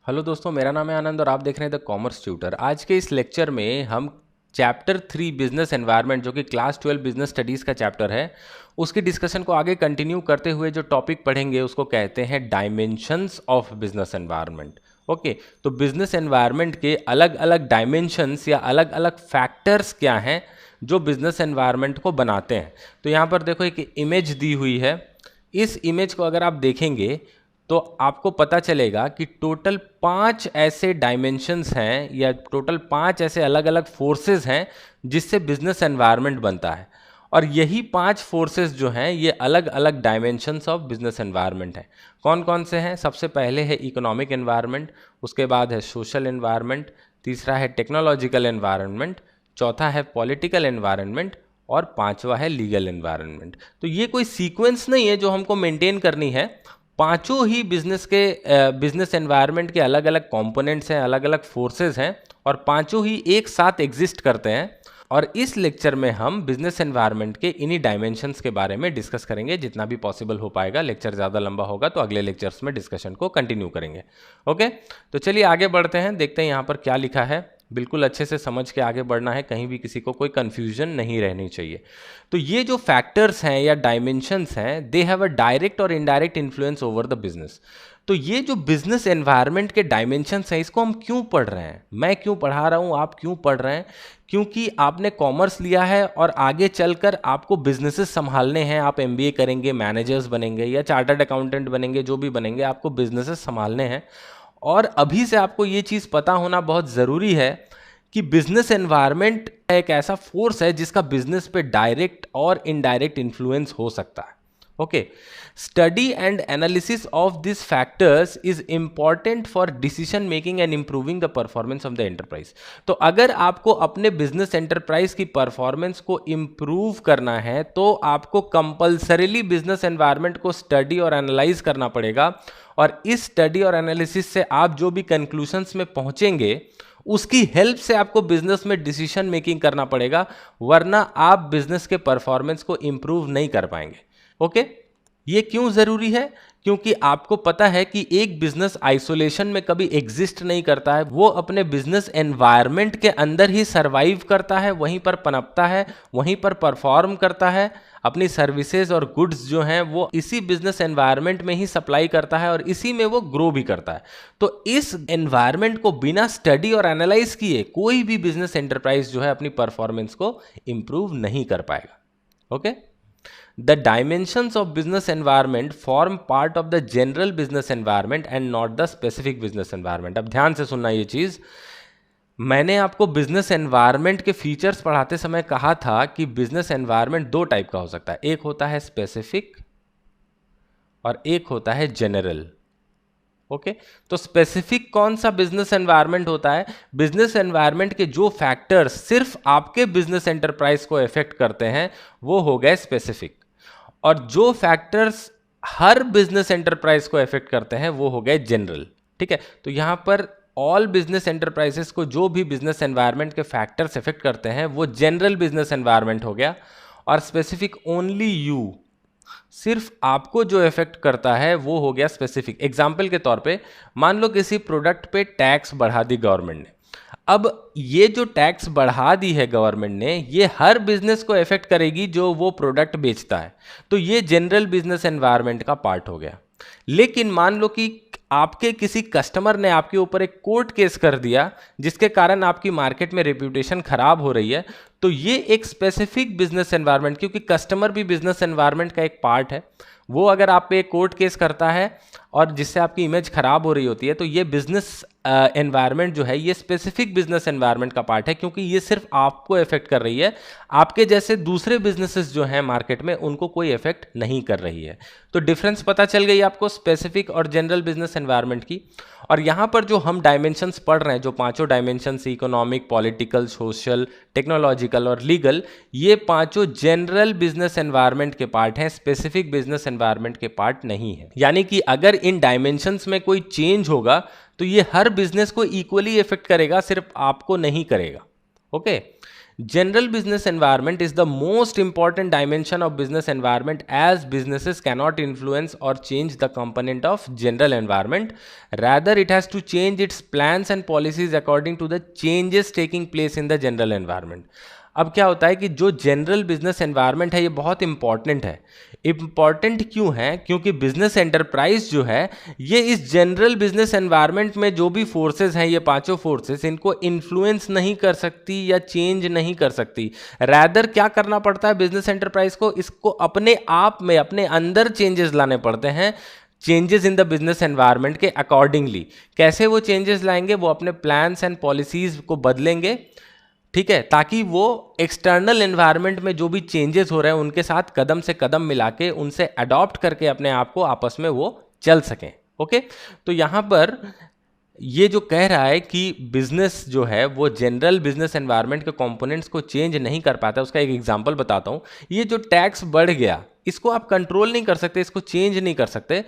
Hello दोस्तों, मेरा नाम है आनंद और आप देख रहे हैं द कॉमर्स ट्यूटर। आज के इस लेक्चर में हम चैप्टर 3 बिजनेस एनवायरनमेंट, जो कि क्लास 12 बिजनेस स्टडीज़ का चैप्टर है, उसकी डिस्कशन को आगे कंटिन्यू करते हुए जो टॉपिक पढ़ेंगे उसको कहते हैं dimensions of business environment. Okay, तो बिजनेस एनवायरनमेंट के अलग अलग डायमेंशंस या अलग अलग फैक्टर्स क्या हैं जो बिजनेस एनवायरनमेंट को बनाते हैं। तो यहाँ पर देखो एक इमेज दी हुई है। इस इमेज को अगर आप देखेंगे तो आपको पता चलेगा कि टोटल 5 ऐसे डायमेंशंस हैं या टोटल 5 ऐसे अलग अलग फोर्सेस हैं जिससे बिजनेस एनवायरनमेंट बनता है। और यही 5 फोर्सेस जो हैं ये अलग अलग डायमेंशंस ऑफ बिजनेस एनवायरनमेंट हैं। कौन कौन से हैं? सबसे पहले है इकोनॉमिक एनवायरनमेंट, उसके बाद है सोशल एनवायरनमेंट, तीसरा है टेक्नोलॉजिकल एनवायरनमेंट, चौथा है पॉलिटिकल एनवायरनमेंट और पांचवा है लीगल एनवायरनमेंट। तो ये कोई सीक्वेंस नहीं है जो हमको मेंटेन करनी है। पांचों ही बिजनेस एनवायरनमेंट के अलग अलग कंपोनेंट्स हैं, अलग अलग फोर्सेस हैं और पांचों ही एक साथ एग्जिस्ट करते हैं। और इस लेक्चर में हम बिजनेस एनवायरनमेंट के इन्हीं डायमेंशंस के बारे में डिस्कस करेंगे जितना भी पॉसिबल हो पाएगा। लेक्चर ज़्यादा लंबा होगा तो अगले लेक्चर्स में डिस्कशन को कंटिन्यू करेंगे। ओके, तो चलिए आगे बढ़ते हैं, देखते हैं यहाँ पर क्या लिखा है। बिल्कुल अच्छे से समझ के आगे बढ़ना है, कहीं भी किसी को कोई कंफ्यूजन नहीं रहनी चाहिए। तो ये जो फैक्टर्स हैं या डायमेंशंस हैं, दे हैव अ डायरेक्ट और indirect influence over the business. तो ये जो बिजनेस एनवायरनमेंट के डायमेंशंस हैं, इसको हम क्यों पढ़ रहे हैं, मैं क्यों पढ़ा रहा हूँ, आप क्यों पढ़ रहे हैं? क्योंकि आपने कॉमर्स लिया है और आगे चलकर आपको बिजनेसेस संभालने हैं। आप एमबीए करेंगे, मैनेजर्स बनेंगे या चार्टर्ड अकाउंटेंट बनेंगे, जो भी बनेंगे, आपको बिजनेसेस संभालने हैं। और अभी से आपको ये चीज़ पता होना बहुत ज़रूरी है कि बिजनेस एनवायरनमेंट एक ऐसा फोर्स है जिसका बिजनेस पे डायरेक्ट और इनडायरेक्ट इन्फ्लुएंस हो सकता है। Okay, study and analysis of this factors is important for decision making and improving the performance of the enterprise. तो अगर आपको अपने बिजनेस एंटरप्राइज की परफॉर्मेंस को इंप्रूव करना है तो आपको कंपल्सरीली बिजनेस एनवायरनमेंट को स्टडी और एनालाइज करना पड़ेगा। और इस स्टडी और एनालिसिस से आप जो भी कंक्लूजन्स में पहुंचेंगे उसकी हेल्प से आपको बिजनेस में डिसीजन मेकिंग करना पड़ेगा, वरना आप बिजनेस के परफॉर्मेंस को इंप्रूव नहीं कर पाएंगे। ओके, ये क्यों जरूरी है? क्योंकि आपको पता है कि एक बिजनेस आइसोलेशन में कभी एग्जिस्ट नहीं करता है, वो अपने बिजनेस एनवायरनमेंट के अंदर ही सरवाइव करता है, वहीं पर पनपता है, वहीं पर परफॉर्म करता है। अपनी सर्विसेज और गुड्स जो हैं वो इसी बिजनेस एनवायरनमेंट में ही सप्लाई करता है और इसी में वो ग्रो भी करता है। तो इस एनवायरनमेंट को बिना स्टडी और एनालाइज किए कोई भी बिजनेस एंटरप्राइज जो है अपनी परफॉर्मेंस को इंप्रूव नहीं कर पाएगा। Okay, The dimensions of business environment form part of the general business environment and not the specific business environment। अब ध्यान से सुनना ये चीज़। मैंने आपको बिजनेस एनवायरनमेंट के फीचर्स पढ़ाते समय कहा था कि बिजनेस एनवायरनमेंट दो टाइप का हो सकता है, एक होता है स्पेसिफिक और एक होता है जनरल। ओके, तो स्पेसिफिक कौन सा बिजनेस एनवायरनमेंट होता है? बिजनेस एनवायरनमेंट के जो फैक्टर्स सिर्फ आपके बिजनेस एंटरप्राइज को इफेक्ट करते हैं वो हो गए स्पेसिफिक, और जो फैक्टर्स हर बिजनेस एंटरप्राइज को इफेक्ट करते हैं वो हो गए जनरल। ठीक है, तो यहां पर ऑल बिजनेस एंटरप्राइजेस को जो भी बिजनेस एनवायरनमेंट के फैक्टर्स इफेक्ट करते हैं वो जनरल बिजनेस एनवायरनमेंट हो गया, और स्पेसिफिक ओनली यू, सिर्फ आपको जो इफेक्ट करता है वो हो गया स्पेसिफिक। एग्जाम्पल के तौर पे मान लो किसी प्रोडक्ट पे टैक्स बढ़ा दी गवर्नमेंट ने। अब ये जो टैक्स बढ़ा दी है गवर्नमेंट ने, ये हर बिजनेस को इफेक्ट करेगी जो वो प्रोडक्ट बेचता है, तो ये जनरल बिजनेस एनवायरनमेंट का पार्ट हो गया। लेकिन मान लो कि आपके किसी कस्टमर ने आपके ऊपर एक कोर्ट केस कर दिया जिसके कारण आपकी मार्केट में रेप्यूटेशन खराब हो रही है, तो ये एक स्पेसिफिक बिजनेस एनवायरनमेंट, क्योंकि कस्टमर भी बिजनेस एनवायरनमेंट का एक पार्ट है, वो अगर आप पे कोर्ट केस करता है और जिससे आपकी इमेज खराब हो रही होती है, तो ये बिजनेस एनवायरनमेंट जो है ये स्पेसिफिक बिजनेस एनवायरनमेंट का पार्ट है, क्योंकि ये सिर्फ आपको इफेक्ट कर रही है, आपके जैसे दूसरे बिजनेसेस जो हैं मार्केट में उनको कोई इफेक्ट नहीं कर रही है। तो डिफरेंस पता चल गई आपको स्पेसिफिक और जनरल बिजनेस एनवायरनमेंट की। और यहाँ पर जो हम डायमेंशंस पढ़ रहे हैं, जो पांचों dimensions, economic, political, social, technological और लीगल, ये पांचों जनरल बिजनेस एनवायरनमेंट के पार्ट हैं, स्पेसिफिक बिजनेस एनवायरनमेंट के पार्ट नहीं है। यानी कि अगर इन डायमेंशंस में कोई चेंज होगा तो ये हर बिजनेस को इक्वली इफेक्ट करेगा, सिर्फ आपको नहीं करेगा। Okay, General business environment is the most important dimension of business environment as businesses cannot influence or change the component of general environment. Rather, it has to change its plans and policies according to the changes taking place in the general environment. अब क्या होता है कि जो general business environment है ये बहुत important है। इंपॉर्टेंट क्यों है? क्योंकि बिजनेस एंटरप्राइज जो है ये इस जनरल बिजनेस एनवायरनमेंट में जो भी फोर्सेस हैं, ये पांचों फोर्सेस, इनको इन्फ्लुएंस नहीं कर सकती या चेंज नहीं कर सकती। रैदर क्या करना पड़ता है बिजनेस एंटरप्राइज को? इसको अपने आप में, अपने अंदर चेंजेस लाने पड़ते हैं, changes in the business environment के अकॉर्डिंगली। कैसे वो चेंजेस लाएंगे? वो अपने प्लान्स एंड पॉलिसीज को बदलेंगे, ठीक है, ताकि वो एक्सटर्नल एनवायरनमेंट में जो भी चेंजेस हो रहे हैं उनके साथ कदम से कदम मिला के, उनसे अडॉप्ट करके अपने आप को आपस में वो चल सकें। ओके, तो यहाँ पर ये जो कह रहा है कि बिजनेस जो है वो जनरल बिजनेस एनवायरनमेंट के कंपोनेंट्स को चेंज नहीं कर पाता, उसका एक एग्जांपल बताता हूँ। ये जो टैक्स बढ़ गया, इसको आप कंट्रोल नहीं कर सकते, इसको चेंज नहीं कर सकते।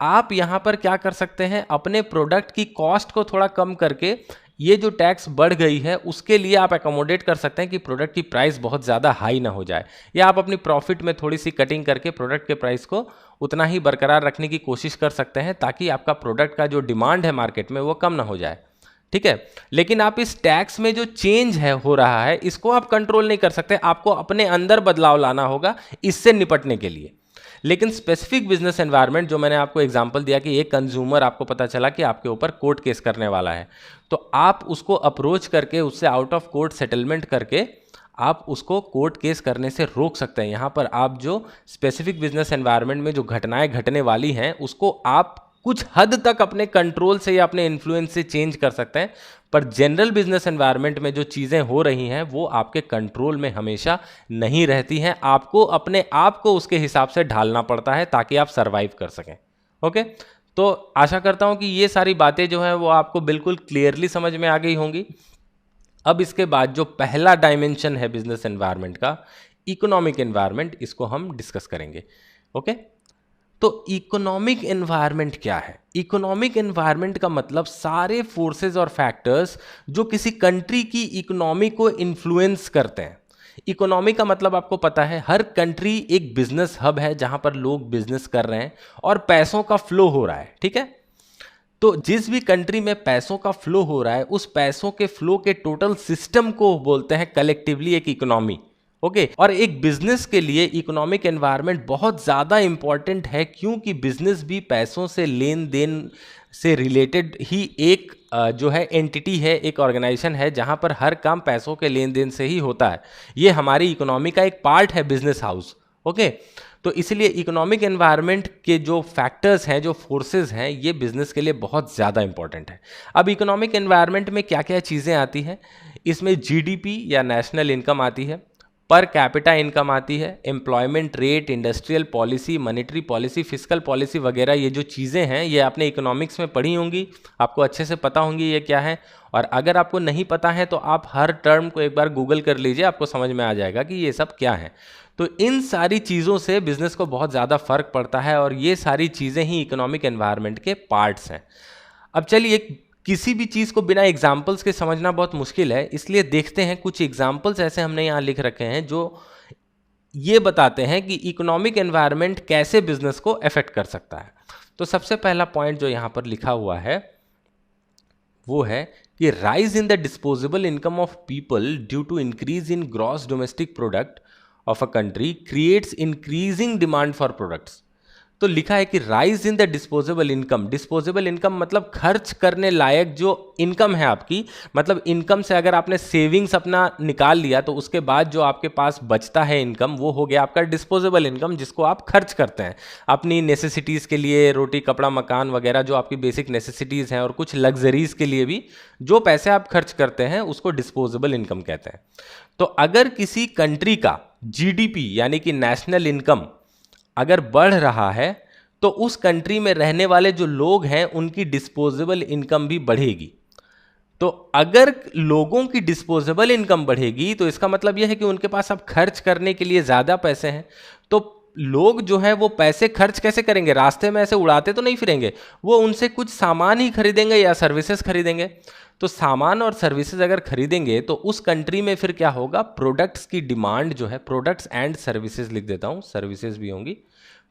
आप यहाँ पर क्या कर सकते हैं? अपने प्रोडक्ट की कॉस्ट को थोड़ा कम करके ये जो टैक्स बढ़ गई है उसके लिए आप एकोमोडेट कर सकते हैं कि प्रोडक्ट की प्राइस बहुत ज़्यादा हाई ना हो जाए, या आप अपनी प्रॉफिट में थोड़ी सी कटिंग करके प्रोडक्ट के प्राइस को उतना ही बरकरार रखने की कोशिश कर सकते हैं, ताकि आपका प्रोडक्ट का जो डिमांड है मार्केट में वो कम ना हो जाए, ठीक है। लेकिन आप इस टैक्स में जो चेंज है हो रहा है इसको आप कंट्रोल नहीं कर सकते, आपको अपने अंदर बदलाव लाना होगा इससे निपटने के लिए। लेकिन स्पेसिफिक बिजनेस एनवायरनमेंट, जो मैंने आपको एग्जांपल दिया कि एक कंज्यूमर आपको पता चला कि आपके ऊपर कोर्ट केस करने वाला है, तो आप उसको अप्रोच करके उससे आउट ऑफ कोर्ट सेटलमेंट करके आप उसको कोर्ट केस करने से रोक सकते हैं। यहाँ पर आप जो स्पेसिफिक बिजनेस एनवायरनमेंट में जो घटनाएं घटने वाली हैं उसको आप कुछ हद तक अपने कंट्रोल से या अपने इन्फ्लुएंस से चेंज कर सकते हैं, पर जनरल बिजनेस एनवायरनमेंट में जो चीज़ें हो रही हैं वो आपके कंट्रोल में हमेशा नहीं रहती हैं। आपको अपने आप को उसके हिसाब से ढालना पड़ता है ताकि आप सर्वाइव कर सकें। ओके, तो आशा करता हूं कि ये सारी बातें जो हैं वो आपको बिल्कुल क्लियरली समझ में आ गई होंगी। अब इसके बाद जो पहला डायमेंशन है बिजनेस एनवायरनमेंट का, इकोनॉमिक एनवायरनमेंट, इसको हम डिस्कस करेंगे। ओके, तो इकोनॉमिक एनवायरनमेंट क्या है? इकोनॉमिक एनवायरनमेंट का मतलब सारे फोर्सेस और फैक्टर्स जो किसी कंट्री की इकोनॉमी को इन्फ्लुएंस करते हैं। इकोनॉमी का मतलब आपको पता है, हर कंट्री एक बिजनेस हब है जहां पर लोग बिजनेस कर रहे हैं और पैसों का फ्लो हो रहा है, ठीक है। तो जिस भी कंट्री में पैसों का फ्लो हो रहा है उस पैसों के फ्लो के टोटल सिस्टम को बोलते हैं कलेक्टिवली एक इकोनॉमी। ओके, और एक बिजनेस के लिए इकोनॉमिक एनवायरनमेंट बहुत ज़्यादा इंपॉर्टेंट है, क्योंकि बिजनेस भी पैसों से लेन देन से रिलेटेड ही एक जो है एंटिटी है, एक ऑर्गेनाइजेशन है जहां पर हर काम पैसों के लेन देन से ही होता है। ये हमारी इकोनॉमी का एक पार्ट है बिजनेस हाउस। ओके, तो इसलिए इकोनॉमिक एनवायरनमेंट के जो फैक्टर्स हैं, जो फोर्सेस हैं, ये बिजनेस के लिए बहुत ज़्यादा इंपॉर्टेंट है। अब इकोनॉमिक एनवायरनमेंट में क्या क्या चीज़ें आती हैं? इसमें जीडीपी या नेशनल इनकम आती है, पर कैपिटा इनकम आती है, employment rate, industrial policy, monetary policy, fiscal policy वगैरह। ये जो चीज़ें हैं ये आपने इकोनॉमिक्स में पढ़ी होंगी, आपको अच्छे से पता होंगी ये क्या है। और अगर आपको नहीं पता है तो आप हर टर्म को एक बार गूगल कर लीजिए, आपको समझ में आ जाएगा कि ये सब क्या है। तो इन सारी चीज़ों से बिजनेस को बहुत ज़्यादा फर्क पड़ता है और ये सारी चीज़ें ही इकोनॉमिक एनवायरनमेंट के पार्ट्स हैं। अब चलिए, किसी भी चीज़ को बिना एग्जाम्पल्स के समझना बहुत मुश्किल है, इसलिए देखते हैं कुछ एग्जाम्पल्स ऐसे हमने यहाँ लिख रखे हैं जो ये बताते हैं कि इकोनॉमिक एनवायरनमेंट कैसे बिजनेस को अफेक्ट कर सकता है। तो सबसे पहला पॉइंट जो यहाँ पर लिखा हुआ है वो है कि rise in the disposable income of people due to increase in gross domestic product of a country creates increasing demand for products. तो लिखा है कि rise in the disposable income. Disposable income मतलब खर्च करने लायक जो इनकम है आपकी, मतलब इनकम से अगर आपने सेविंग्स अपना निकाल लिया तो उसके बाद जो आपके पास बचता है इनकम, वो हो गया आपका डिस्पोजेबल इनकम, जिसको आप खर्च करते हैं अपनी नेसेसिटीज़ के लिए, रोटी कपड़ा मकान वगैरह जो आपकी बेसिक नेसेसिटीज़ हैं, और कुछ लग्जरीज़ के लिए भी जो पैसे आप खर्च करते हैं उसको डिस्पोजेबल इनकम कहते हैं। तो अगर किसी कंट्री का जीडीपी यानी कि नेशनल इनकम अगर बढ़ रहा है तो उस कंट्री में रहने वाले जो लोग हैं उनकी डिस्पोजेबल इनकम भी बढ़ेगी। तो अगर लोगों की डिस्पोजेबल इनकम बढ़ेगी तो इसका मतलब यह है कि उनके पास अब खर्च करने के लिए ज़्यादा पैसे हैं, तो लोग जो है वो पैसे खर्च कैसे करेंगे, रास्ते में ऐसे उड़ाते तो नहीं फिरेंगे, वो उनसे कुछ सामान ही खरीदेंगे या सर्विसेज खरीदेंगे। तो सामान और सर्विसेज अगर खरीदेंगे तो उस कंट्री में फिर क्या होगा, प्रोडक्ट्स की डिमांड जो है, प्रोडक्ट्स एंड सर्विसेज लिख देता हूँ, सर्विसेज भी होंगी,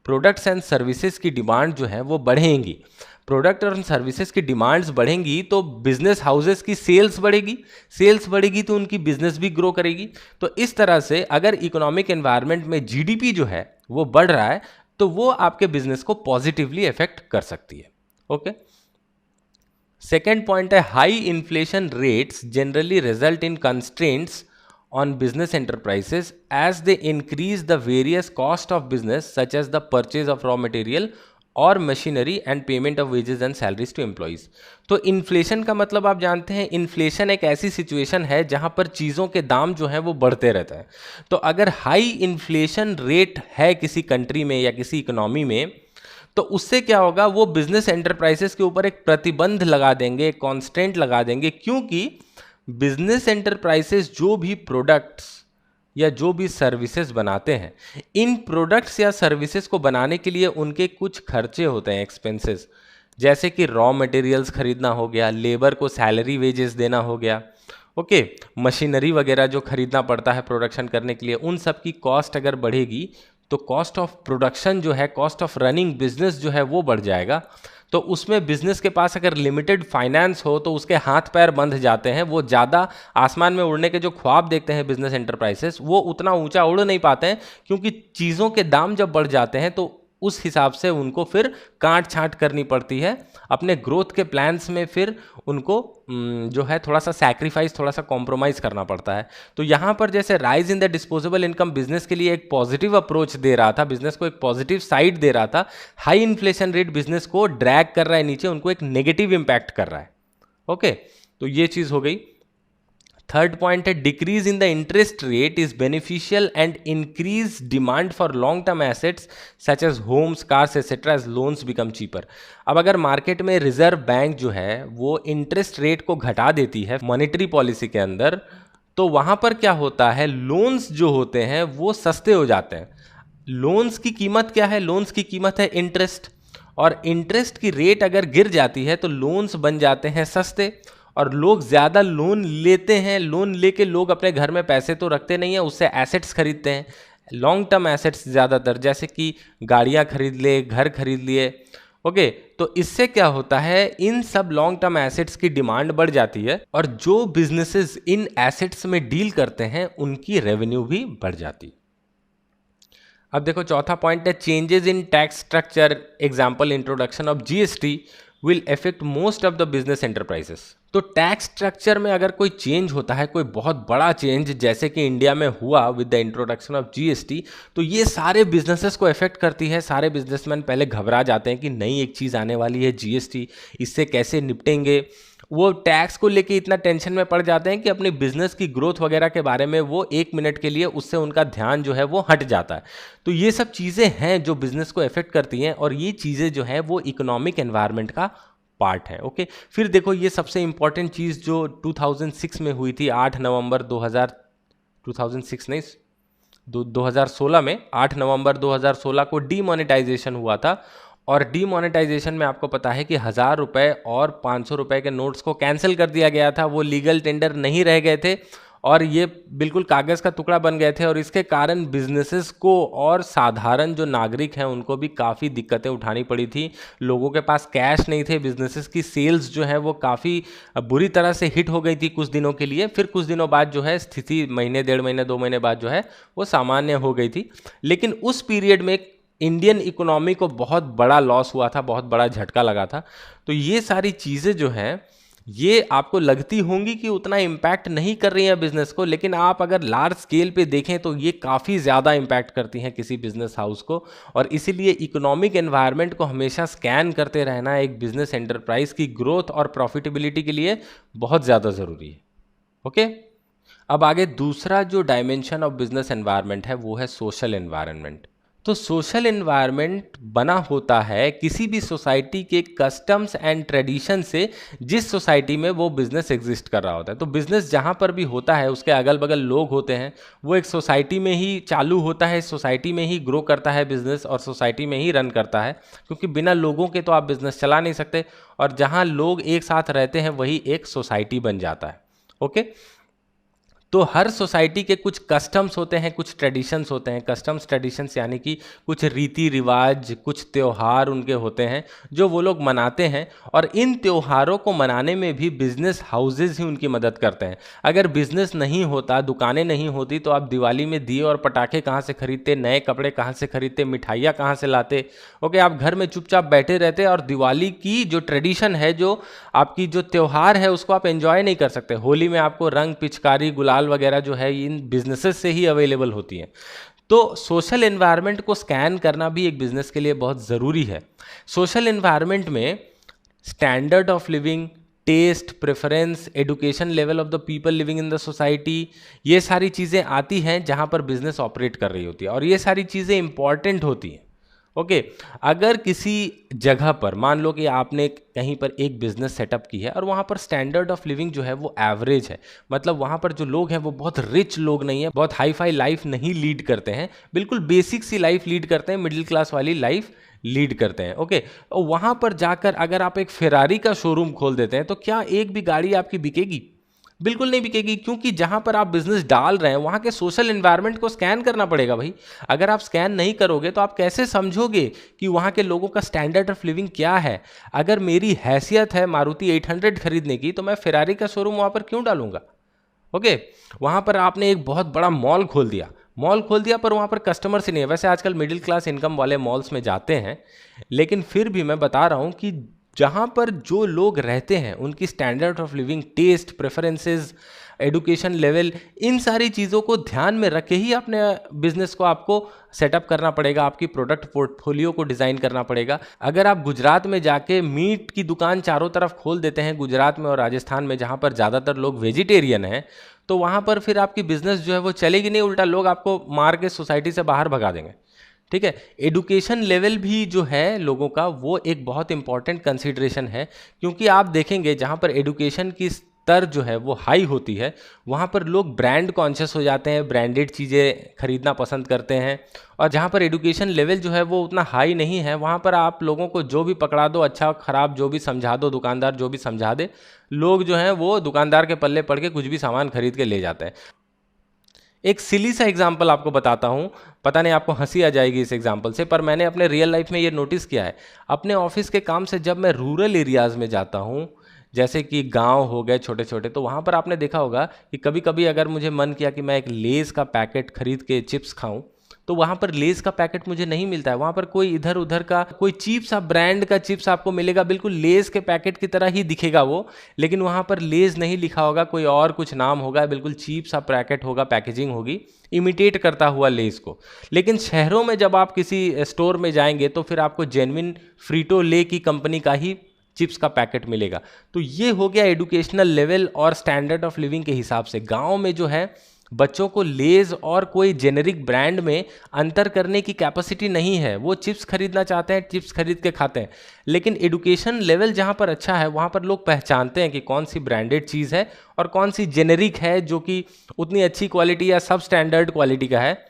प्रोडक्ट्स एंड सर्विसेज की डिमांड जो है वो बढ़ेंगी। प्रोडक्ट और सर्विसेज की डिमांड्स बढ़ेंगी तो बिजनेस हाउसेस की सेल्स बढ़ेगी, सेल्स बढ़ेगी तो उनकी बिजनेस भी ग्रो करेगी। तो इस तरह से अगर इकोनॉमिक एनवायरनमेंट में जीडीपी जो है वो बढ़ रहा है तो वो आपके बिजनेस को पॉजिटिवली इफेक्ट कर सकती है। ओके, सेकेंड पॉइंट है high inflation rates generally result in constraints on business enterprises as they increase the various cost of business such as the purchase of raw material or machinery and payment of wages and salaries to employees। तो inflation का मतलब आप जानते हैं, inflation एक ऐसी situation है जहां पर चीज़ों के दाम जो है वो बढ़ते रहते हैं। तो अगर हाई इन्फ्लेशन रेट है किसी कंट्री में या किसी इकोनॉमी में तो उससे क्या होगा, वो बिजनेस एंटरप्राइजेस के ऊपर एक प्रतिबंध लगा देंगे, एक कॉन्स्टेंट लगा देंगे, क्योंकि बिजनेस एंटरप्राइजेस जो भी प्रोडक्ट्स या जो भी सर्विसेज बनाते हैं, इन प्रोडक्ट्स या सर्विसेज को बनाने के लिए उनके कुछ खर्चे होते हैं, एक्सपेंसेस, जैसे कि रॉ मटेरियल्स खरीदना हो गया, लेबर को सैलरी वेजेस देना हो गया, ओके, मशीनरी वगैरह जो खरीदना पड़ता है प्रोडक्शन करने के लिए, उन सब की कॉस्ट अगर बढ़ेगी तो कॉस्ट ऑफ प्रोडक्शन जो है, कॉस्ट ऑफ रनिंग बिजनेस जो है वो बढ़ जाएगा। तो उसमें बिजनेस के पास अगर लिमिटेड फाइनेंस हो तो उसके हाथ पैर बंध जाते हैं, वो ज़्यादा आसमान में उड़ने के जो ख्वाब देखते हैं बिजनेस एंटरप्राइजेस, वो उतना ऊंचा उड़ नहीं पाते हैं, क्योंकि चीज़ों के दाम जब बढ़ जाते हैं तो उस हिसाब से उनको फिर काट छांट करनी पड़ती है अपने ग्रोथ के प्लान्स में, फिर उनको जो है थोड़ा सा सैक्रिफाइस, थोड़ा सा कॉम्प्रोमाइज़ करना पड़ता है। तो यहाँ पर जैसे rise in the disposable income business के लिए एक पॉजिटिव अप्रोच दे रहा था, बिजनेस को एक पॉजिटिव साइड दे रहा था, हाई इन्फ्लेशन रेट बिजनेस को ड्रैग कर रहा है नीचे, उनको एक नेगेटिव इंपैक्ट कर रहा है। ओके, तो ये चीज़ हो गई। थर्ड पॉइंट है decrease in the interest rate is beneficial and increase demand for long term assets such as homes, cars etcetera as loans become cheaper. अब अगर मार्केट में रिजर्व बैंक जो है वो इंटरेस्ट रेट को घटा देती है मॉनेटरी पॉलिसी के अंदर, तो वहां पर क्या होता है, लोन्स जो होते हैं वो सस्ते हो जाते हैं। लोन्स की कीमत क्या है, लोन्स की कीमत है इंटरेस्ट, और इंटरेस्ट की रेट अगर गिर जाती है तो लोन्स बन जाते हैं सस्ते, और लोग ज़्यादा लोन लेते हैं। लोन लेके लोग अपने घर में पैसे तो रखते नहीं हैं, उससे एसेट्स खरीदते हैं, लॉन्ग टर्म एसेट्स ज़्यादातर, जैसे कि गाड़ियाँ खरीद ले, घर खरीद लिए। ओके, तो इससे क्या होता है, इन सब लॉन्ग टर्म एसेट्स की डिमांड बढ़ जाती है, और जो बिजनेसेस इन एसेट्स में डील करते हैं उनकी रेवेन्यू भी बढ़ जाती है। अब देखो चौथा पॉइंट है changes in tax structure, example introduction of GST will affect most of the business enterprises. तो टैक्स स्ट्रक्चर में अगर कोई चेंज होता है, कोई बहुत बड़ा चेंज जैसे कि इंडिया में हुआ with the introduction of GST, तो ये सारे बिजनेसेस को अफेक्ट करती है। सारे बिजनेसमैन पहले घबरा जाते हैं कि नई एक चीज़ आने वाली है जीएसटी, इससे कैसे निपटेंगे। वो टैक्स को लेके इतना टेंशन में पड़ जाते हैं कि अपने बिजनेस की ग्रोथ वगैरह के बारे में वो एक मिनट के लिए उससे उनका ध्यान जो है वो हट जाता है। तो ये सब चीज़ें हैं जो बिजनेस को अफेक्ट करती हैं, और ये चीज़ें जो है वो इकोनॉमिक एनवायरनमेंट का पार्ट है। ओके, फिर देखो ये सबसे इंपॉर्टेंट चीज़ जो 2006 में हुई थी, 8 नवंबर 2016 में 8 नवंबर 2016 को डीमोनेटाइजेशन हुआ था। और डीमोनेटाइजेशन में आपको पता है कि 1000 रुपये और 500 रुपये के नोट्स को कैंसिल कर दिया गया था, वो लीगल टेंडर नहीं रह गए थे और ये बिल्कुल कागज़ का टुकड़ा बन गए थे, और इसके कारण बिजनेसेस को और साधारण जो नागरिक हैं उनको भी काफ़ी दिक्कतें उठानी पड़ी थी। लोगों के पास कैश नहीं थे, बिजनेसेस की सेल्स जो है वो काफ़ी बुरी तरह से हिट हो गई थी कुछ दिनों के लिए। फिर कुछ दिनों बाद जो है स्थिति महीने, 1.5 महीने, 2 महीने बाद जो है वो सामान्य हो गई थी। लेकिन उस पीरियड में इंडियन इकोनॉमी को बहुत बड़ा लॉस हुआ था, बहुत बड़ा झटका लगा था। तो ये सारी चीज़ें जो हैं ये आपको लगती होंगी कि उतना इम्पैक्ट नहीं कर रही हैं बिजनेस को, लेकिन आप अगर लार्ज स्केल पे देखें तो ये काफ़ी ज़्यादा इम्पैक्ट करती हैं किसी बिजनेस हाउस को। और इसीलिए इकोनॉमिक एनवायरनमेंट को हमेशा स्कैन करते रहना एक बिजनेस एंटरप्राइज की ग्रोथ और प्रॉफिटेबिलिटी के लिए बहुत ज़्यादा ज़रूरी है। ओके, अब आगे दूसरा जो डायमेंशन ऑफ बिजनेस एनवायरनमेंट है वो है सोशल एनवायरनमेंट। तो सोशल एनवायरनमेंट बना होता है किसी भी सोसाइटी के कस्टम्स एंड ट्रेडिशन से, जिस सोसाइटी में वो बिजनेस एग्जिस्ट कर रहा होता है। तो बिजनेस जहाँ पर भी होता है उसके अगल बगल लोग होते हैं, वो एक सोसाइटी में ही चालू होता है, सोसाइटी में ही ग्रो करता है बिजनेस और सोसाइटी में ही रन करता है, क्योंकि बिना लोगों के तो आप बिजनेस चला नहीं सकते। और जहाँ लोग एक साथ रहते हैं वही एक सोसाइटी बन जाता है। ओके, तो हर सोसाइटी के कुछ कस्टम्स होते हैं, कुछ ट्रेडिशंस होते हैं। कस्टम्स ट्रेडिशंस यानी कि कुछ रीति रिवाज, कुछ त्योहार उनके होते हैं जो वो लोग मनाते हैं, और इन त्योहारों को मनाने में भी बिजनेस हाउसेज ही उनकी मदद करते हैं। अगर बिजनेस नहीं होता, दुकानें नहीं होती, तो आप दिवाली में दिए और पटाखे कहाँ से खरीदते, नए कपड़े कहाँ से खरीदते, मिठाइयाँ कहाँ से लाते। ओके, आप घर में चुपचाप बैठे रहते और दिवाली की जो ट्रेडिशन है, जो आपकी जो त्योहार है, उसको आप एंजॉय नहीं कर सकते। होली में आपको रंग, पिचकारी, गुलाल वगैरह जो है इन बिजनेसेस से ही अवेलेबल होती हैं। तो सोशल एनवायरनमेंट को स्कैन करना भी एक बिजनेस के लिए बहुत ज़रूरी है। सोशल एनवायरनमेंट में standard of living, test, preference, education level of the people living in the society, ये सारी चीज़ें आती हैं जहाँ पर बिजनेस ऑपरेट कर रही होती है, और ये सारी चीज़ें इंपॉर्टेंट होती हैं। ओके, अगर किसी जगह पर मान लो कि आपने कहीं पर एक बिजनेस सेटअप की है और वहाँ पर स्टैंडर्ड ऑफ लिविंग जो है वो एवरेज है, मतलब वहाँ पर जो लोग हैं वो बहुत रिच लोग नहीं है, बहुत हाई फाई लाइफ नहीं लीड करते हैं, बिल्कुल बेसिक सी लाइफ लीड करते हैं, मिडिल क्लास वाली लाइफ लीड करते हैं। ओके, और वहाँ पर जाकर अगर आप एक फेरारी का शोरूम खोल देते हैं तो क्या एक भी गाड़ी आपकी बिकेगी? बिल्कुल नहीं बिकेगी, क्योंकि जहां पर आप बिजनेस डाल रहे हैं वहां के सोशल एनवायरनमेंट को स्कैन करना पड़ेगा भाई। अगर आप स्कैन नहीं करोगे तो आप कैसे समझोगे कि वहां के लोगों का स्टैंडर्ड ऑफ लिविंग क्या है? अगर मेरी हैसियत है मारुति 800 खरीदने की, तो मैं फेरारी का शोरूम वहां पर क्यों डालूंगा? ओके, वहां पर आपने एक बहुत बड़ा मॉल खोल दिया, पर वहां पर कस्टमर्स ही नहीं है। वैसे आजकल मिडिल क्लास इनकम वाले मॉल्स में जाते हैं, लेकिन फिर भी मैं बता रहा हूं कि जहाँ पर जो लोग रहते हैं उनकी standard of living, test, preferences, education level, इन सारी चीज़ों को ध्यान में रख के ही अपने बिजनेस को आपको सेटअप करना पड़ेगा, आपकी प्रोडक्ट पोर्टफोलियो को डिज़ाइन करना पड़ेगा। अगर आप गुजरात में जाके मीट की दुकान चारों तरफ खोल देते हैं, गुजरात में और राजस्थान में जहाँ पर ज़्यादातर लोग वेजिटेरियन हैं, तो वहाँ पर फिर आपकी बिजनेस जो है वो चलेगी नहीं, उल्टा लोग आपको मार के सोसाइटी से बाहर भगा देंगे। ठीक है, एडुकेशन लेवल भी जो है लोगों का वो एक बहुत इंपॉर्टेंट कंसीडरेशन है, क्योंकि आप देखेंगे जहाँ पर एडुकेशन की स्तर जो है वो हाई होती है वहाँ पर लोग ब्रांड कॉन्शियस हो जाते हैं, ब्रांडेड चीज़ें खरीदना पसंद करते हैं। और जहाँ पर एडुकेशन लेवल जो है वो उतना हाई नहीं है, वहाँ पर आप लोगों को जो भी पकड़ा दो, अच्छा खराब जो भी समझा दो, दुकानदार जो भी समझा दे, लोग जो हैं वो दुकानदार के पल्ले पड़ के कुछ भी सामान खरीद के ले जाते हैं। एक सिली सा एग्जाम्पल आपको बताता हूँ, पता नहीं आपको हंसी आ जाएगी इस एग्जाम्पल से, पर मैंने अपने रियल लाइफ में ये नोटिस किया है। अपने ऑफिस के काम से जब मैं रूरल एरियाज़ में जाता हूँ, जैसे कि गांव हो गए छोटे छोटे, तो वहाँ पर आपने देखा होगा कि कभी कभी अगर मुझे मन किया कि मैं एक लेज़ का पैकेट खरीद के चिप्स खाऊं, तो वहाँ पर लेज़ का पैकेट मुझे नहीं मिलता है। वहाँ पर कोई इधर उधर का कोई चीप सा ब्रांड का चिप्स आपको मिलेगा, बिल्कुल लेज़ के पैकेट की तरह ही दिखेगा वो, लेकिन वहाँ पर लेज़ नहीं लिखा होगा, कोई और कुछ नाम होगा, बिल्कुल चीप सा पैकेट होगा, पैकेजिंग होगी इमिटेट करता हुआ लेज़ को। लेकिन शहरों में जब आप किसी स्टोर में जाएंगे तो फिर आपको जेन्युइन फ्रीटो ले की कंपनी का ही चिप्स का पैकेट मिलेगा। तो ये हो गया एजुकेशनल लेवल और स्टैंडर्ड ऑफ लिविंग के हिसाब से। गांव में जो है बच्चों को लेज और कोई जेनेरिक ब्रांड में अंतर करने की कैपेसिटी नहीं है, वो चिप्स खरीदना चाहते हैं, चिप्स खरीद के खाते हैं। लेकिन एजुकेशन लेवल जहाँ पर अच्छा है वहाँ पर लोग पहचानते हैं कि कौन सी ब्रांडेड चीज़ है और कौन सी जेनेरिक है जो कि उतनी अच्छी क्वालिटी या सब स्टैंडर्ड क्वालिटी का है।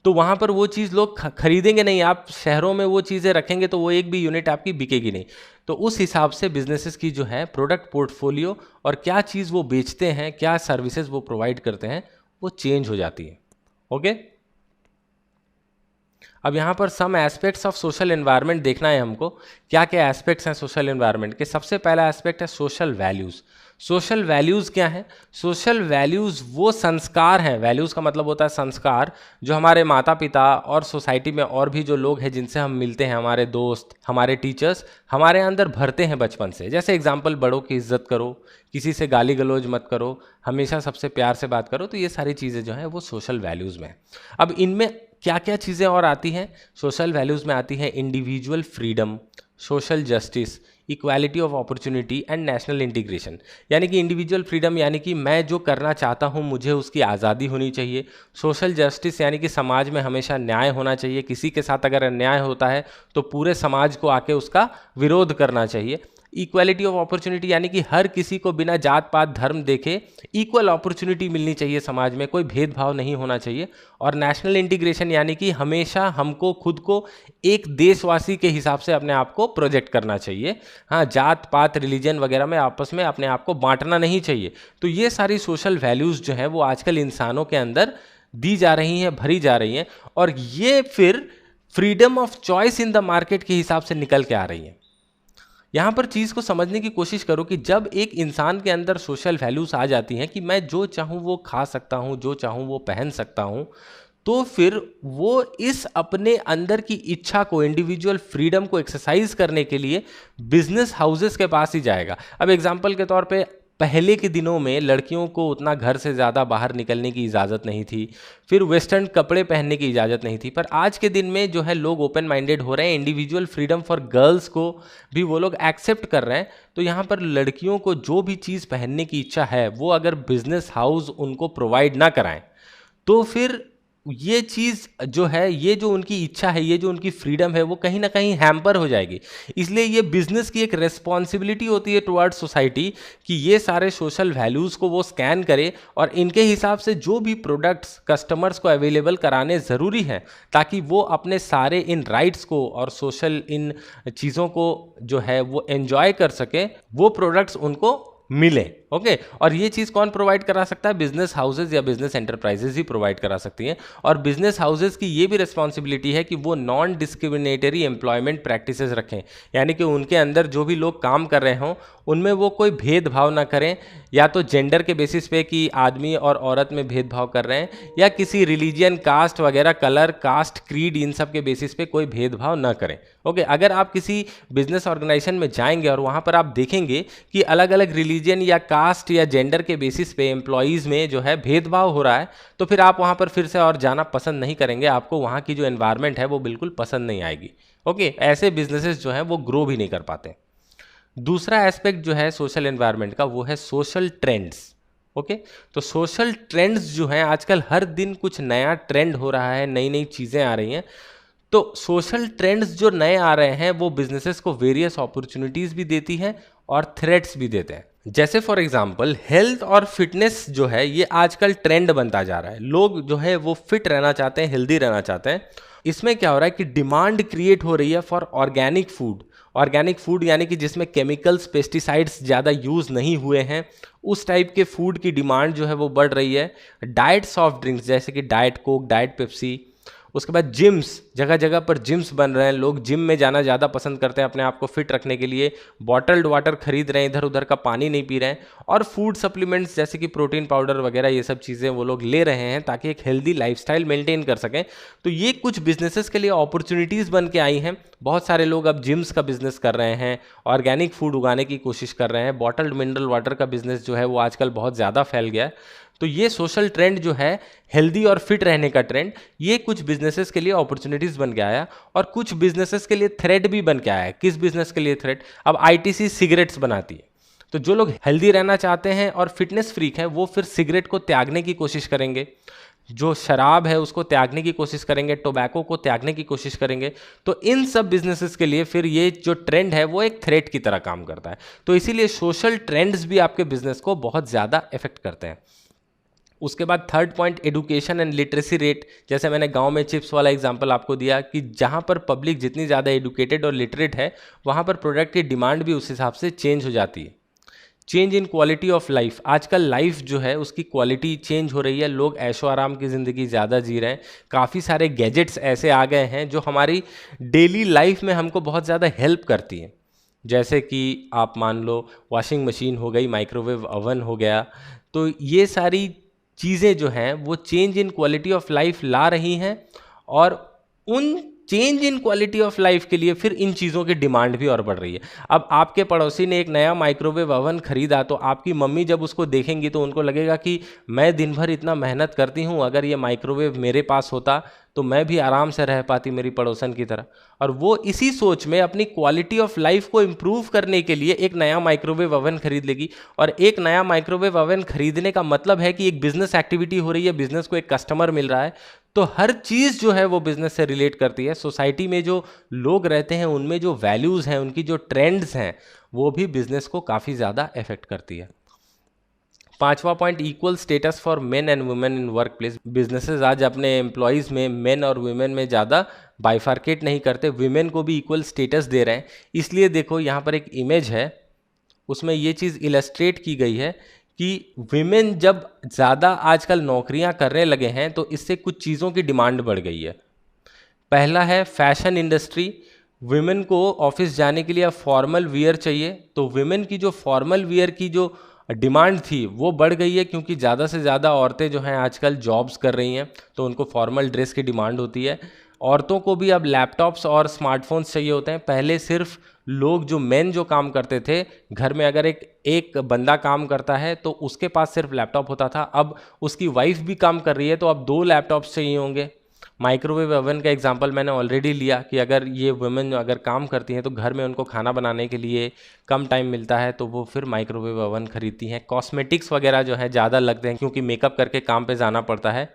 तो वहाँ पर वो चीज़ लोग खरीदेंगे नहीं। आप शहरों में वो चीज़ें रखेंगे तो वो एक भी यूनिट आपकी बिकेगी नहीं। तो उस हिसाब से बिजनेसेस की जो है प्रोडक्ट पोर्टफोलियो और क्या चीज़ वो बेचते हैं, क्या सर्विसेज वो प्रोवाइड करते हैं, वो चेंज हो जाती है। ओके, अब यहाँ पर some aspects of social environment देखना है हमको। क्या क्या एस्पेक्ट्स हैं सोशल एनवायरनमेंट के? सबसे पहला एस्पेक्ट है सोशल वैल्यूज़। सोशल वैल्यूज़ क्या हैं? सोशल वैल्यूज़ वो संस्कार हैं, वैल्यूज़ का मतलब होता है संस्कार, जो हमारे माता पिता और सोसाइटी में और भी जो लोग हैं जिनसे हम मिलते हैं, हमारे दोस्त, हमारे टीचर्स, हमारे अंदर भरते हैं बचपन से। जैसे एग्जाम्पल, बड़ों की इज्जत करो, किसी से गाली गलौज मत करो, हमेशा सबसे प्यार से बात करो। तो ये सारी चीज़ें जो हैं वो सोशल वैल्यूज़ में हैं। अब इनमें क्या क्या चीज़ें और आती हैं? सोशल वैल्यूज़ में आती है individual freedom, social justice, equality of opportunity and national integration. यानी कि इंडिविजुअल फ्रीडम यानी कि मैं जो करना चाहता हूँ मुझे उसकी आज़ादी होनी चाहिए। सोशल जस्टिस यानी कि समाज में हमेशा न्याय होना चाहिए, किसी के साथ अगर अन्याय होता है तो पूरे समाज को आके उसका विरोध करना चाहिए। इक्वालिटी ऑफ अपॉर्चुनिटी यानी कि हर किसी को बिना जात पात धर्म देखे इक्वल अपॉर्चुनिटी मिलनी चाहिए, समाज में कोई भेदभाव नहीं होना चाहिए। और नेशनल इंटीग्रेशन यानी कि हमेशा हमको खुद को एक देशवासी के हिसाब से अपने आप को प्रोजेक्ट करना चाहिए। हाँ, जात पात रिलीजन वगैरह में आपस में अपने आप को बांटना नहीं चाहिए। तो ये सारी सोशल वैल्यूज़ जो हैं वो आजकल इंसानों के अंदर दी जा रही हैं, भरी जा रही हैं, और ये फिर freedom of choice in the market के हिसाब से निकल के आ रही हैं। यहाँ पर चीज़ को समझने की कोशिश करो कि जब एक इंसान के अंदर सोशल वैल्यूज़ आ जाती हैं कि मैं जो चाहूँ वो खा सकता हूँ, जो चाहूँ वो पहन सकता हूँ, तो फिर वो इस अपने अंदर की इच्छा को, इंडिविजुअल फ्रीडम को एक्सरसाइज करने के लिए बिजनेस हाउसेस के पास ही जाएगा। अब एग्जांपल के तौर पे पहले के दिनों में लड़कियों को उतना घर से ज़्यादा बाहर निकलने की इजाज़त नहीं थी, फिर वेस्टर्न कपड़े पहनने की इजाज़त नहीं थी, पर आज के दिन में जो है लोग ओपन माइंडेड हो रहे हैं, इंडिविजुअल फ्रीडम फॉर गर्ल्स को भी वो लोग एक्सेप्ट कर रहे हैं। तो यहाँ पर लड़कियों को जो भी चीज़ पहनने की इच्छा है वो अगर बिजनेस हाउस उनको प्रोवाइड ना कराएं तो फिर ये चीज़ जो है, ये जो उनकी इच्छा है, ये जो उनकी फ्रीडम है वो कहीं ना कहीं हैम्पर हो जाएगी। इसलिए ये बिजनेस की एक रिस्पॉन्सिबिलिटी होती है टुवर्ड्स सोसाइटी कि ये सारे सोशल वैल्यूज़ को वो स्कैन करे और इनके हिसाब से जो भी प्रोडक्ट्स कस्टमर्स को अवेलेबल कराने ज़रूरी हैं ताकि वो अपने सारे इन राइट्स को और सोशल इन चीज़ों को जो है वो एंजॉय कर सके, वो प्रोडक्ट्स उनको मिले। ओके, और ये चीज़ कौन प्रोवाइड करा सकता है? बिजनेस हाउसेज या बिजनेस एंटरप्राइजेज ही प्रोवाइड करा सकती हैं। और बिजनेस हाउसेज की ये भी रिस्पॉन्सिबिलिटी है कि वो नॉन डिस्क्रिमिनेटरी एम्प्लॉयमेंट प्रैक्टिसेस रखें, यानी कि उनके अंदर जो भी लोग काम कर रहे हों उनमें वो कोई भेदभाव ना करें, या तो जेंडर के बेसिस पे कि आदमी और औरत में भेदभाव कर रहे हैं, या किसी रिलीजियन, कास्ट वगैरह, कलर, कास्ट, क्रीड, इन सब के बेसिस पे कोई भेदभाव ना करें। ओके, अगर आप किसी बिजनेस ऑर्गेनाइजेशन में जाएंगे और वहाँ पर आप देखेंगे कि अलग अलग रिलीजन या कास्ट या जेंडर के बेसिस पे एम्प्लॉयज़ में जो है भेदभाव हो रहा है, तो फिर आप वहाँ पर फिर से और जाना पसंद नहीं करेंगे, आपको वहाँ की जो एनवायरनमेंट है वो बिल्कुल पसंद नहीं आएगी। ओके, ऐसे बिजनेसेस जो हैं वो ग्रो भी नहीं कर पाते। दूसरा एस्पेक्ट जो है सोशल एनवायरनमेंट का वो है सोशल ट्रेंड्स। ओके, तो सोशल ट्रेंड्स जो हैं आजकल हर दिन कुछ नया ट्रेंड हो रहा है, नई नई चीज़ें आ रही हैं। तो सोशल ट्रेंड्स जो नए आ रहे हैं वो बिजनेसेस को वेरियस अपॉर्चुनिटीज़ भी देती हैं और थ्रेट्स भी देते हैं। जैसे फॉर एग्जांपल हेल्थ और फिटनेस जो है ये आजकल ट्रेंड बनता जा रहा है। लोग जो है वो फिट रहना चाहते हैं, हेल्दी रहना चाहते हैं। इसमें क्या हो रहा है कि डिमांड क्रिएट हो रही है for organic food. Organic food यानी कि जिसमें केमिकल्स, पेस्टिसाइड्स ज़्यादा यूज़ नहीं हुए हैं, उस टाइप के फूड की डिमांड जो है वो बढ़ रही है। डाइट सॉफ्ट ड्रिंक्स जैसे कि डाइट कोक, डाइट पेप्सी। उसके बाद जिम्स, जगह जगह पर जिम्स बन रहे हैं, लोग जिम में जाना ज़्यादा पसंद करते हैं अपने आप को फिट रखने के लिए। बॉटल्ड वाटर खरीद रहे हैं, इधर उधर का पानी नहीं पी रहे हैं। और फूड सप्लीमेंट्स जैसे कि प्रोटीन पाउडर वगैरह, ये सब चीज़ें वो लोग ले रहे हैं ताकि एक हेल्दी लाइफस्टाइल मेंटेन कर सकें। तो ये कुछ बिजनेसेस के लिए अपॉर्चुनिटीज़ बन के आई हैं। बहुत सारे लोग अब जिम्स का बिजनेस कर रहे हैं, ऑर्गेनिक फूड उगाने की कोशिश कर रहे हैं। बॉटल्ड मिनरल वाटर का बिजनेस जो है वो आजकल बहुत ज़्यादा फैल गया है। तो ये सोशल ट्रेंड जो है, हेल्दी और फिट रहने का ट्रेंड, ये कुछ बिजनेसेस के लिए अपॉर्चुनिटीज़ बन के आया और कुछ बिजनेसेस के लिए थ्रेट भी बन के आया है। किस बिजनेस के लिए थ्रेट? अब आईटीसी सिगरेट्स बनाती है, तो जो लोग हेल्दी रहना चाहते हैं और फिटनेस फ्रीक हैं वो फिर सिगरेट को त्यागने की कोशिश करेंगे, जो शराब है उसको त्यागने की कोशिश करेंगे, टोबैको को त्यागने की कोशिश करेंगे। तो इन सब बिजनेसेस के लिए फिर ये जो ट्रेंड है वो एक थ्रेट की तरह काम करता है। तो इसीलिए सोशल ट्रेंड्स भी आपके बिजनेस को बहुत ज़्यादा इफेक्ट करते हैं। उसके बाद third point, education and literacy rate. जैसे मैंने गांव में चिप्स वाला एग्जांपल आपको दिया कि जहां पर पब्लिक जितनी ज़्यादा एडुकेटेड और लिटरेट है वहां पर प्रोडक्ट की डिमांड भी उस हिसाब से चेंज हो जाती है। Change in quality of life, आजकल लाइफ जो है उसकी क्वालिटी चेंज हो रही है। लोग ऐशो आराम की ज़िंदगी ज़्यादा जी रहे हैं। काफ़ी सारे गैजेट्स ऐसे आ गए हैं जो हमारी डेली लाइफ में हमको बहुत ज़्यादा हेल्प करती हैं। जैसे कि आप मान लो वॉशिंग मशीन हो गई, माइक्रोवेव ओवन हो गया। तो ये सारी चीज़ें जो हैं वो change in quality of life ला रही हैं और उन change in quality of life के लिए फिर इन चीज़ों की डिमांड भी और बढ़ रही है। अब आपके पड़ोसी ने एक नया माइक्रोवेव ओवन खरीदा तो आपकी मम्मी जब उसको देखेंगी तो उनको लगेगा कि मैं दिन भर इतना मेहनत करती हूँ, अगर ये माइक्रोवेव मेरे पास होता तो मैं भी आराम से रह पाती मेरी पड़ोसन की तरह। और वो इसी सोच में अपनी क्वालिटी ऑफ लाइफ को इम्प्रूव करने के लिए एक नया माइक्रोवेव ओवन खरीद लेगी। और एक नया माइक्रोवेव ओवन खरीदने का मतलब है कि एक बिजनेस एक्टिविटी हो रही है, बिजनेस को एक कस्टमर मिल रहा है, तो हर चीज़ जो है वो बिजनेस से रिलेट करती है। सोसाइटी में जो लोग रहते हैं उनमें जो वैल्यूज़ हैं, उनकी जो ट्रेंड्स हैं, वो भी बिजनेस को काफ़ी ज़्यादा इफेक्ट करती है। 5वां point, equal status for men and women in work place. Businesses आज अपने एम्प्लॉयज़ में मेन और वुमेन में ज़्यादा बाइफार्केट नहीं करते, वुमेन को भी इक्वल स्टेटस दे रहे हैं। इसलिए देखो यहाँ पर एक इमेज है, उसमें ये चीज़ इलस्ट्रेट की गई है कि विमेन जब ज़्यादा आजकल नौकरियां करने लगे हैं तो इससे कुछ चीज़ों की डिमांड बढ़ गई है। पहला है फैशन इंडस्ट्री। विमेन को ऑफिस जाने के लिए अब फॉर्मल वियर चाहिए, तो विमेन की जो फॉर्मल वियर की जो डिमांड थी वो बढ़ गई है, क्योंकि ज़्यादा से ज़्यादा औरतें जो हैं आजकल जॉब्स कर रही हैं, तो उनको फॉर्मल ड्रेस की डिमांड होती है। औरतों को भी अब लैपटॉप्स और स्मार्टफोन्स चाहिए होते हैं। पहले सिर्फ लोग जो मेन जो काम करते थे घर में, अगर एक बंदा काम करता है तो उसके पास सिर्फ लैपटॉप होता था, अब उसकी वाइफ भी काम कर रही है तो अब 2 लैपटॉप्स चाहिए होंगे। माइक्रोवेव ओवन का एग्जांपल मैंने ऑलरेडी लिया कि अगर ये वुमेन अगर काम करती हैं तो घर में उनको खाना बनाने के लिए कम टाइम मिलता है तो वो फिर माइक्रोवेव ओवन खरीदती हैं। कॉस्मेटिक्स वगैरह जो है ज़्यादा लगते हैं क्योंकि मेकअप करके काम पे जाना पड़ता है।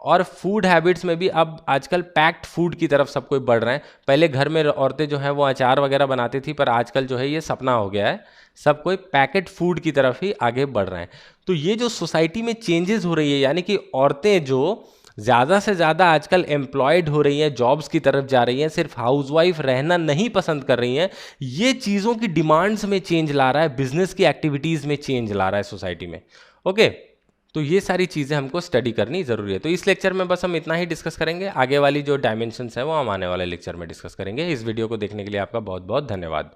और फूड हैबिट्स में भी अब आजकल पैक्ड फूड की तरफ सब कोई बढ़ रहे हैं। पहले घर में औरतें जो है वो अचार वगैरह बनाती थी, पर आजकल जो है ये सपना हो गया है, सब कोई पैकेट फूड की तरफ ही आगे बढ़ रहे हैं। तो ये जो सोसाइटी में चेंजेस हो रही है, यानी कि औरतें जो ज़्यादा से ज़्यादा आजकल एम्प्लॉयड हो रही हैं, जॉब्स की तरफ जा रही हैं, सिर्फ हाउसवाइफ रहना नहीं पसंद कर रही हैं, ये चीज़ों की डिमांड्स में चेंज ला रहा है, बिजनेस की एक्टिविटीज़ में चेंज ला रहा है सोसाइटी में। ओके, तो ये सारी चीज़ें हमको स्टडी करनी ज़रूरी है। तो इस लेक्चर में बस हम इतना ही डिस्कस करेंगे, आगे वाली जो डायमेंशंस है वो हम आने वाले लेक्चर में डिस्कस करेंगे। इस वीडियो को देखने के लिए आपका बहुत बहुत धन्यवाद।